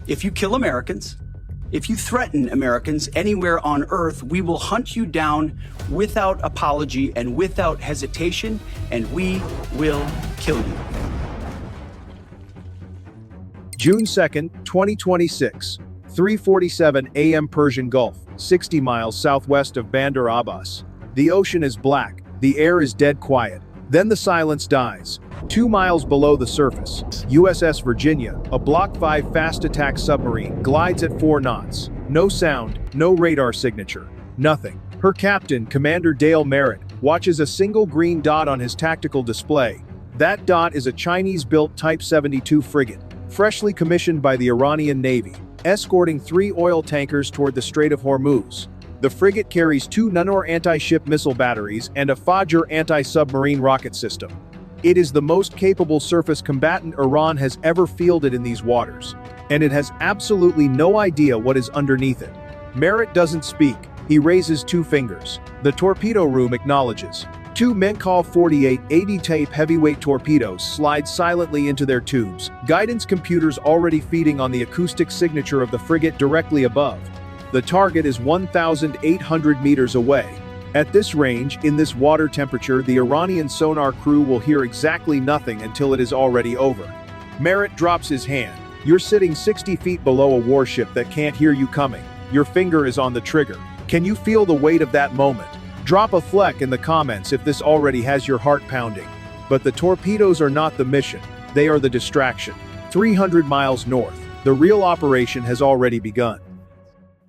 If you kill Americans, if you threaten Americans anywhere on Earth, we will hunt you down without apology and without hesitation, and we will kill you. June 2nd, 2026, 3:47 a.m. Persian Gulf, 60 miles southwest of Bandar Abbas. The ocean is black, the air is dead quiet. Then the silence dies. 2 miles below the surface, USS Virginia, a Block 5 fast attack submarine, glides at 4 knots. No sound, no radar signature, nothing. Her captain, Commander Dale Merritt, watches a single green dot on his tactical display. That dot is a Chinese-built Type 72 frigate, freshly commissioned by the Iranian Navy, escorting 3 oil tankers toward the Strait of Hormuz. The frigate carries 2 Nunor anti-ship missile batteries and a Fajr anti-submarine rocket system. It is the most capable surface combatant Iran has ever fielded in these waters, and it has absolutely no idea what is underneath it. Merritt doesn't speak, he raises 2 fingers. The torpedo room acknowledges. 2 Mk-48 ADCAP heavyweight torpedoes slide silently into their tubes, guidance computers already feeding on the acoustic signature of the frigate directly above. The target is 1,800 meters away. At this range, in this water temperature, the Iranian sonar crew will hear exactly nothing until it is already over. Merritt drops his hand. You're sitting 60 feet below a warship that can't hear you coming. Your finger is on the trigger. Can you feel the weight of that moment? Drop a fleck in the comments if this already has your heart pounding. But the torpedoes are not the mission, they are the distraction. 300 miles north, the real operation has already begun.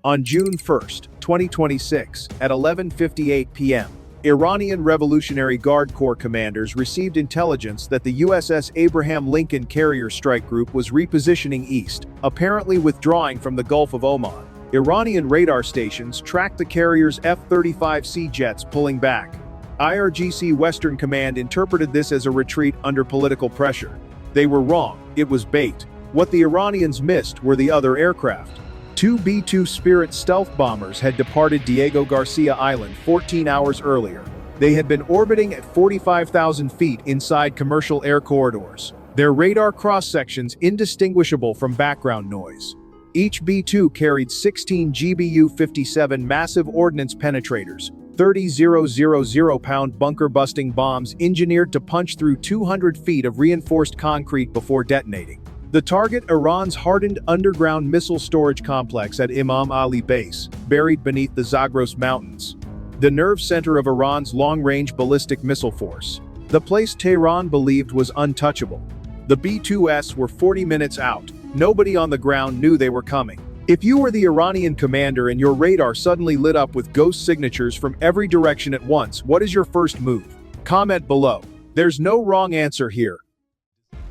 On June 1st, 2026, at 11:58 p.m., Iranian Revolutionary Guard Corps commanders received intelligence that the USS Abraham Lincoln Carrier Strike Group was repositioning east, apparently withdrawing from the Gulf of Oman. Iranian radar stations tracked the carrier's F-35C jets pulling back. IRGC Western Command interpreted this as a retreat under political pressure. They were wrong, it was bait. What the Iranians missed were the other aircraft. 2 B-2 Spirit stealth bombers had departed Diego Garcia Island 14 hours earlier. They had been orbiting at 45,000 feet inside commercial air corridors, their radar cross-sections indistinguishable from background noise. Each B-2 carried 16 GBU-57 massive ordnance penetrators, 30,000-pound bunker-busting bombs engineered to punch through 200 feet of reinforced concrete before detonating. The target, Iran's hardened underground missile storage complex at Imam Ali Base, buried beneath the Zagros Mountains, the nerve center of Iran's long-range ballistic missile force. The place Tehran believed was untouchable. The B-2s were 40 minutes out. Nobody on the ground knew they were coming. If you were the Iranian commander and your radar suddenly lit up with ghost signatures from every direction at once, what is your first move? Comment below. There's no wrong answer here.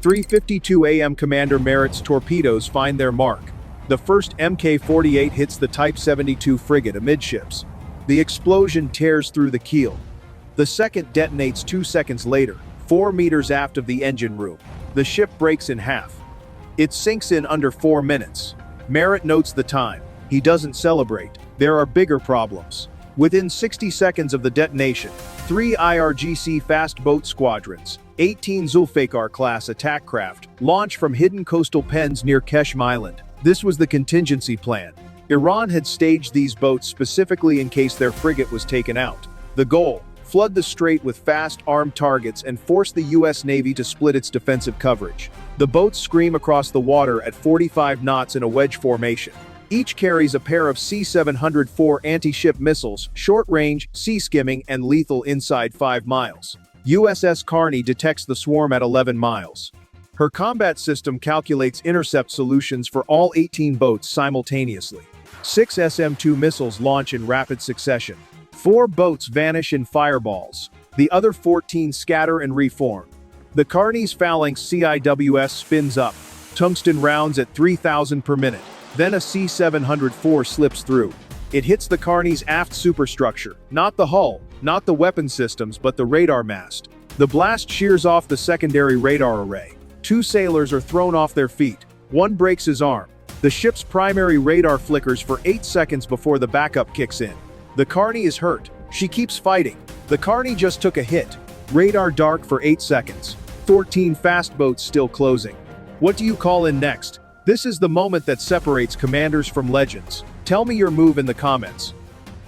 3:52 a.m. Commander Merritt's torpedoes find their mark. The first Mk-48 hits the Type 72 frigate amidships. The explosion tears through the keel. The second detonates 2 seconds later, 4 meters aft of the engine room. The ship breaks in half. It sinks in under 4 minutes. Merritt notes the time. He doesn't celebrate. There are bigger problems. Within 60 seconds of the detonation, 3 IRGC fast boat squadrons, 18 Zulfiqar-class attack craft, launch from hidden coastal pens near Keshm Island. This was the contingency plan. Iran had staged these boats specifically in case their frigate was taken out. The goal: flood the strait with fast, armed targets and force the U.S. Navy to split its defensive coverage. The boats scream across the water at 45 knots in a wedge formation. Each carries a pair of C-704 anti-ship missiles, short-range, sea-skimming, and lethal inside 5 miles. USS Carney detects the swarm at 11 miles. Her combat system calculates intercept solutions for all 18 boats simultaneously. 6 SM-2 missiles launch in rapid succession. 4 boats vanish in fireballs. The other 14 scatter and reform. The Carney's phalanx CIWS spins up, tungsten rounds at 3,000 per minute. Then a C-704 slips through. It hits the Carney's aft superstructure, not the hull, not the weapon systems, but the radar mast. The blast shears off the secondary radar array. 2 sailors are thrown off their feet. 1 breaks his arm. The ship's primary radar flickers for 8 seconds before the backup kicks in. The Carney is hurt. She keeps fighting. The Carney just took a hit. Radar dark for 8 seconds. 14 fast boats still closing. What do you call in next? This is the moment that separates commanders from legends. Tell me your move in the comments.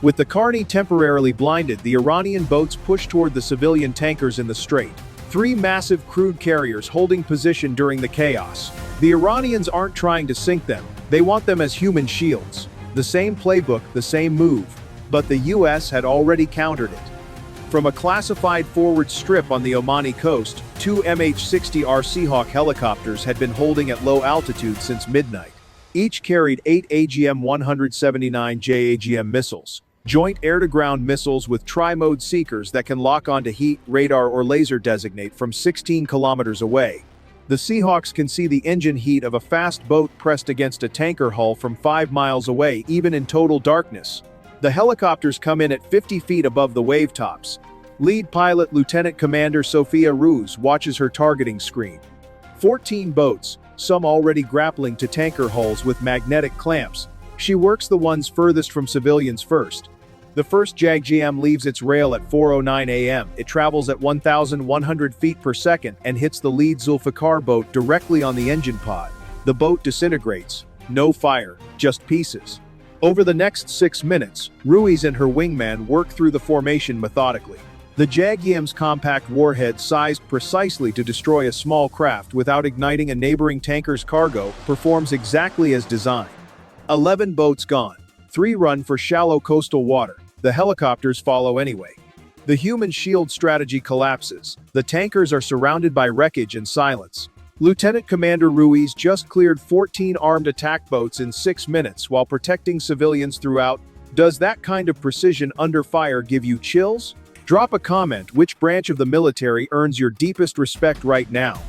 With the Carney temporarily blinded, the Iranian boats push toward the civilian tankers in the strait. 3 massive crude carriers holding position during the chaos. The Iranians aren't trying to sink them, they want them as human shields. The same playbook, the same move. But the US had already countered it. From a classified forward strip on the Omani coast, 2 MH-60R Seahawk helicopters had been holding at low altitude since midnight. Each carried 8 AGM-179 JAGM missiles, joint air-to-ground missiles with tri-mode seekers that can lock onto heat, radar or laser designate from 16 kilometers away. The Seahawks can see the engine heat of a fast boat pressed against a tanker hull from 5 miles away, even in total darkness. The helicopters come in at 50 feet above the wave tops. Lead pilot Lieutenant Commander Sophia Ruse watches her targeting screen. 14 boats, some already grappling to tanker hulls with magnetic clamps. She works the ones furthest from civilians first. The first JAGM leaves its rail at 4:09 a.m. It travels at 1,100 feet per second and hits the lead Zulfiqar boat directly on the engine pod. The boat disintegrates. No fire, just pieces. Over the next 6 minutes, Ruiz and her wingman work through the formation methodically. The JAGM's compact warhead, sized precisely to destroy a small craft without igniting a neighboring tanker's cargo, performs exactly as designed. 11 boats gone. 3 run for shallow coastal water. The helicopters follow anyway. The human shield strategy collapses. The tankers are surrounded by wreckage and silence. Lieutenant Commander Ruiz just cleared 14 armed attack boats in 6 minutes while protecting civilians throughout. Does that kind of precision under fire give you chills? Drop a comment which branch of the military earns your deepest respect right now.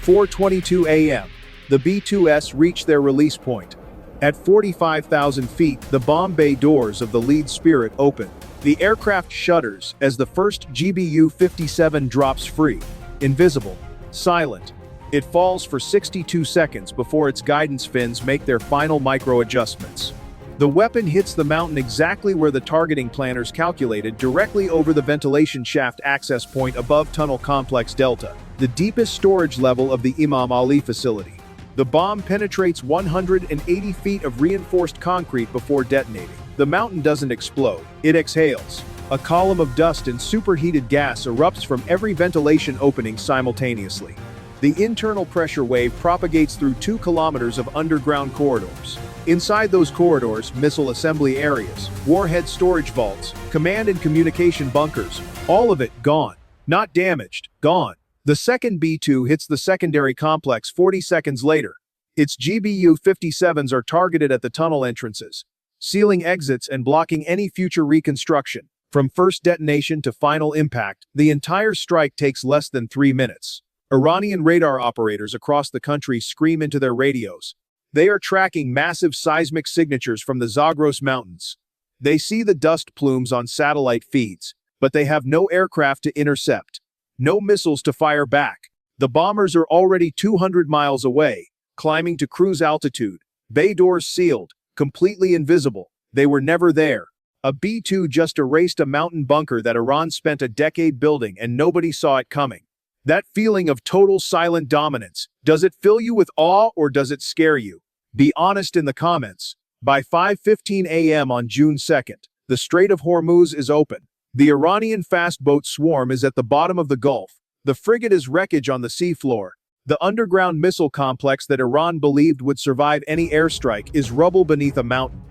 4:22 a.m. The B-2S reach their release point. At 45,000 feet, the bomb bay doors of the lead Spirit open. The aircraft shudders as the first GBU-57 drops free. Invisible. Silent. It falls for 62 seconds before its guidance fins make their final micro-adjustments. The weapon hits the mountain exactly where the targeting planners calculated, directly over the ventilation shaft access point above Tunnel Complex Delta, the deepest storage level of the Imam Ali facility. The bomb penetrates 180 feet of reinforced concrete before detonating. The mountain doesn't explode, it exhales. A column of dust and superheated gas erupts from every ventilation opening simultaneously. The internal pressure wave propagates through 2 kilometers of underground corridors. Inside those corridors, missile assembly areas, warhead storage vaults, command and communication bunkers, all of it gone. Not damaged, gone. The second B-2 hits the secondary complex 40 seconds later. Its GBU-57s are targeted at the tunnel entrances, sealing exits and blocking any future reconstruction. From first detonation to final impact, the entire strike takes less than 3 minutes. Iranian radar operators across the country scream into their radios. They are tracking massive seismic signatures from the Zagros Mountains. They see the dust plumes on satellite feeds, but they have no aircraft to intercept. No missiles to fire back. The bombers are already 200 miles away, climbing to cruise altitude. Bay doors sealed, completely invisible. They were never there. A B-2 just erased a mountain bunker that Iran spent a decade building and nobody saw it coming. That feeling of total silent dominance, does it fill you with awe or does it scare you? Be honest in the comments. By 5:15 a.m. on June 2nd, the Strait of Hormuz is open. The Iranian fast boat swarm is at the bottom of the Gulf. The frigate is wreckage on the seafloor. The underground missile complex that Iran believed would survive any airstrike is rubble beneath a mountain.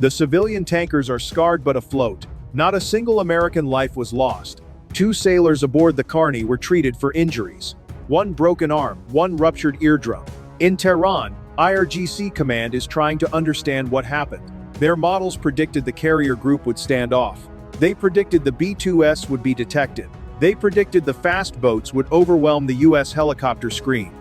The civilian tankers are scarred but afloat. Not a single American life was lost. 2 sailors aboard the Carney were treated for injuries. 1 broken arm, 1 ruptured eardrum. In Tehran, IRGC command is trying to understand what happened. Their models predicted the carrier group would stand off. They predicted the B-2S would be detected. They predicted the fast boats would overwhelm the US helicopter screen.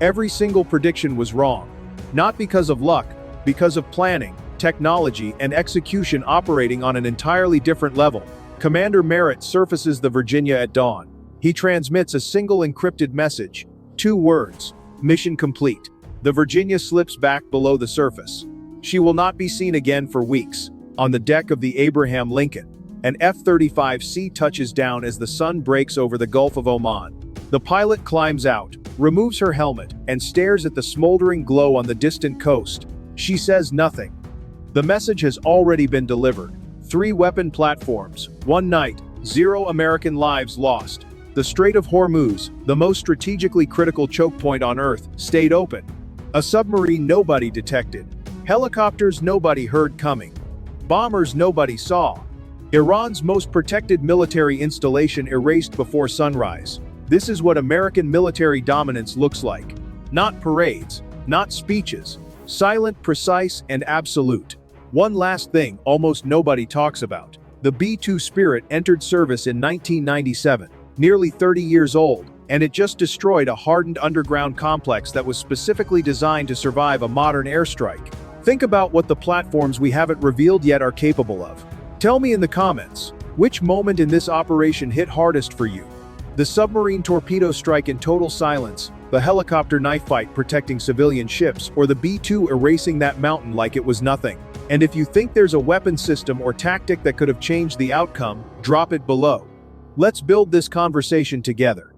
Every single prediction was wrong. Not because of luck, because of planning, technology, and execution operating on an entirely different level. Commander Merritt surfaces the Virginia at dawn. He transmits a single encrypted message. 2 words. Mission complete. The Virginia slips back below the surface. She will not be seen again for weeks. On the deck of the Abraham Lincoln, an F-35C touches down as the sun breaks over the Gulf of Oman. The pilot climbs out, removes her helmet, and stares at the smoldering glow on the distant coast. She says nothing. The message has already been delivered. 3 weapon platforms, 1 night, 0 American lives lost. The Strait of Hormuz, the most strategically critical choke point on Earth, stayed open. A submarine nobody detected. Helicopters nobody heard coming. Bombers nobody saw. Iran's most protected military installation erased before sunrise. This is what American military dominance looks like. Not parades, not speeches. Silent, precise, and absolute. One last thing almost nobody talks about. The B-2 Spirit entered service in 1997, nearly 30 years old, and it just destroyed a hardened underground complex that was specifically designed to survive a modern airstrike. Think about what the platforms we haven't revealed yet are capable of. Tell me in the comments, which moment in this operation hit hardest for you? The submarine torpedo strike in total silence, the helicopter knife fight protecting civilian ships, or the B-2 erasing that mountain like it was nothing? And if you think there's a weapon system or tactic that could have changed the outcome, drop it below. Let's build this conversation together.